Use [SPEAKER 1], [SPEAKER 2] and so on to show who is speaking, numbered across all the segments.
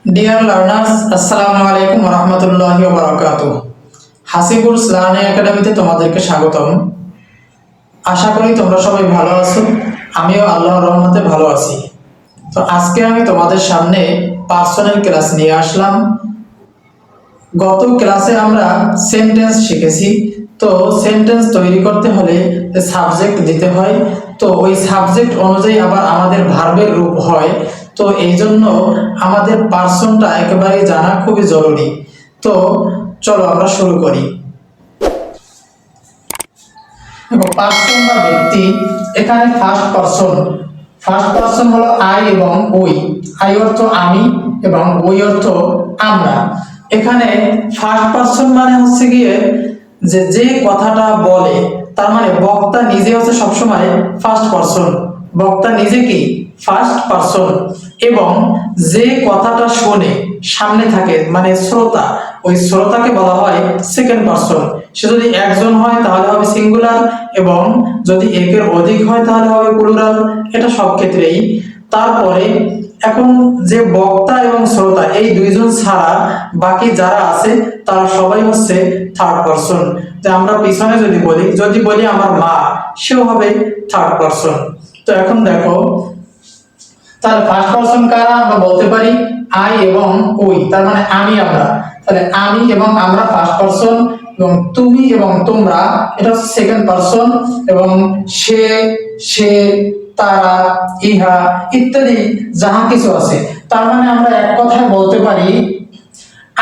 [SPEAKER 1] Dear learners, আসসালামু আলাইকুম ওয়া রাহমাতুল্লাহি ওয়া বারাকাতুহু। হাসিবুলস লার্নিং একাডেমিতে তোমাদেরকে স্বাগতম। আশা করি তোমরা সবাই ভালো আছো, আমিও আল্লাহর রহমতে ভালো আছি। তো আজকে আমি তোমাদের সামনে পার্সোনাল ক্লাস নিয়ে আসলাম। গত ক্লাসে আমরা সেন্টেন্স শিখেছি। তো সেন্টেন্স তৈরি করতে হলে সাবজেক্ট দিতে হয়, তো ওই সাবজেক্ট অনুযায়ী আবার আমাদের ভার্বের রূপ হয়। তো এই জন্য আমাদের পার্সনটা একেবারে জানা খুবই জরুরি। তো চলো আমরা শুরু করি। পার্সন বা ব্যক্তি, এখানে ফার্স্ট পার্সন হলো আই এবং ওই। আই অর্থ আমি এবং ওই অর্থ আমরা। এখানে ফার্স্ট পার্সন মানে হচ্ছে গিয়ে যে কথাটা বলে, তার মানে বক্তা নিজে হচ্ছে সবসময় ফার্স্ট পার্সন। বক্তা নিজে কি ফার্স্ট পার্সন, এবং যে কথাটা শোনে সামনে থাকে মানে শ্রোতা, ওই শ্রোতাকে বলা হয় সেকেন্ড পার্সন। সে যদি একজন হয় তাহলে হবে সিঙ্গুলার, এবং যদি একের অধিক হয় তাহলে হবে প্লুরাল। এটা সব ক্ষেত্রেই। তারপরে এখন যে বক্তা এবং শ্রোতা এই দুইজন ছাড়া বাকি যারা আছে তারা সবাই হচ্ছে থার্ড পার্সন। যে আমরা পিছনে যদি বলি আমার মা, সেও হবে থার্ড পার্সন। তো এখন দেখো, তাহলে ফার্স্ট পার্সন কারা আমরা বলতে পারি আই এবং ওই, তার মানে আমি আমরা। তাহলে আমি এবং আমরা ফার্স্ট পার্সন, এবং তুমি এবং তোমরা এটা হচ্ছে সেকেন্ড পার্সন, এবং সে তারা ইহা ইত্যাদি যাহা কিছু আছে, তার মানে আমরা এক কথায় বলতে পারি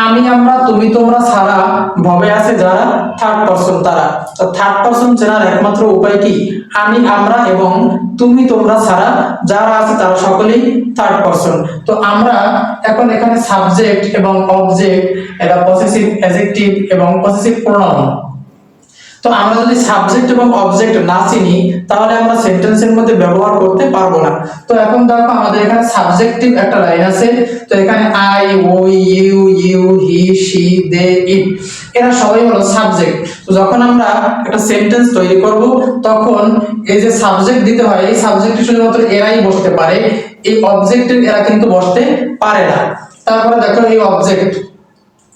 [SPEAKER 1] আমি আমরা তুমি তোমরা ছাড়া ভবে আছে যারা থার্ড পার্সন তারা। তো থার্ড পার্সন চেনার একমাত্র উপায় কি? আমি আমরা এবং তুমি তোমরা ছাড়া যারা আছে তারা সকলেই থার্ড পার্সন। তো আমরা এখন এখানে সাবজেক্ট এবং অবজেক্ট, এটা পসেসিভ অ্যাডজেক্টিভ এবং পসেসিভ প্রোনাউন। তো আমরা যদি সাবজেক্ট এবং অবজেক্ট না চিনি তাহলে আমরা সেন্টেন্সের মধ্যে ব্যবহার করতে পারবো না। তো এখন দেখো আমাদের এখানে সাবজেক্টিভ একটা লাইন আছে। তো এখানে আই, ওই, ইউ, হি, শি, দে, ইট, এরা সবাই হলো সাবজেক্ট। তো যখন আমরা একটা সেন্টেন্স তৈরি করব তখন এই যে সাবজেক্ট দিতে হয়, এই সাবজেক্টে শুধুমাত্র এরাই বসতে পারে, এই অবজেক্টে এরা কিন্তু বসতে পারে না। তারপরে দেখো এই অবজেক্ট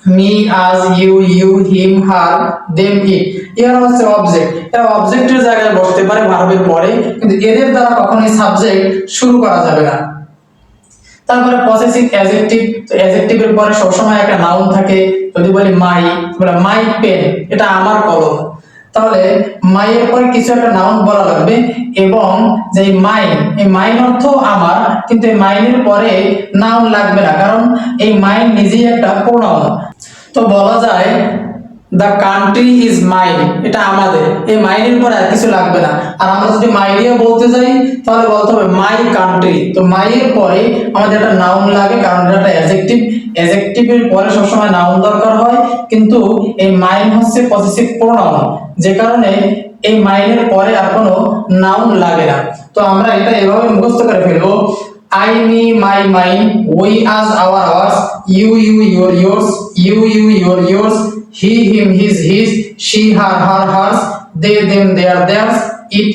[SPEAKER 1] মি, আজ, ইউ, হিম, হার, দেম, ইট, এরা হচ্ছে অবজেক্ট। এরা অবজেক্টের জায়গায় বসতে পারে ভার্বের পরে, কিন্তু এদের দ্বারা কখনোই সাবজেক্ট শুরু করা যাবে না। তারপরে পসেসিভ অ্যাডজেক্টিভ। তো অ্যাডজেক্টিভের পরে সবসময় একটা নাউন থাকে। যদি বলি মাই পেন, এটা আমার কলম, তাহলে মাই এর পরে কিছু একটা নাউন বলা লাগবে, এবং যে এই মাইন অর্থ আমার, কিন্তু এই মাইনের পরে নাউন লাগবে না, কারণ এই মাইন নিজেই একটা প্রোনাউন। তো বলা যায় দ্য কান্ট্রি ইজ মাইন, এটা আমাদের, এই মাইনের পরে আর কিছু লাগবে না। আর আমরা যদি মাইরিয়া বলতে যাই তাহলে বলতে হবে মাই কান্ট্রি। তো মাই এর পরে আমাদের একটা নাউন লাগে, কারণ এটা একটা অ্যাডজেক্টিভ। অ্যাডজেক্টিভের পরে সবসময় নাউন দরকার হয়, কিন্তু এই মাইন হচ্ছে পসেসিভ প্রোনাউন, যে কারণে এই মাইনের পরে আর কোনো নাউন লাগে না। তো আমরা এটা এভাবে মুখস্থ করে ফেলবো, I, me, my, mine, we, us, ours, you, your, yours, you, your, yours, he, him, his, she, her, hers, they, them, theirs, it,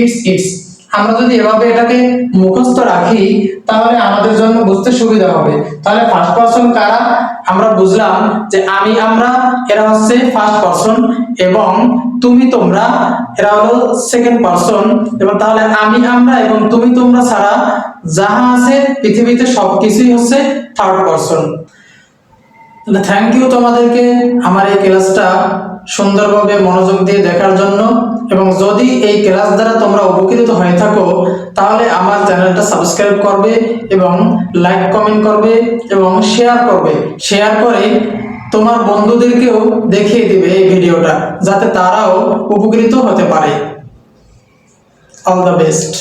[SPEAKER 1] its. আমরা যদি এভাবে এটাকে মুখস্থ রাখি তাহলে আমাদের জন্য বুঝতে সুবিধা হবে। তাহলে ফার্স্ট পারসন কারা আমরা বুঝলাম, যে আমি আমরা এরা হচ্ছে ফার্স্ট পারসন, এবং তুমি তোমরা এরা হলো সেকেন্ড পারসন। এবং তাহলে আমি আমরা এবং তুমি তোমরা ছাড়া যাহা আছে পৃথিবীতে সবকিছুই হচ্ছে থার্ড পারসন। থ্যাংক ইউ তোমাদেরকে আমার এই ক্লাসটা সুন্দরভাবে মনোযোগ দিয়ে দেখার জন্য। এবং যদি এই ক্লাস দ্বারা তোমরা উপকৃত হয়ে থাকো তাহলে আমার চ্যানেলটা সাবস্ক্রাইব করবে, এবং লাইক কমেন্ট করবে, এবং শেয়ার করে তোমার বন্ধুদেরকেও দেখিয়ে দিবে এই ভিডিওটা, যাতে তারাও উপকৃত হতে পারে। All the best.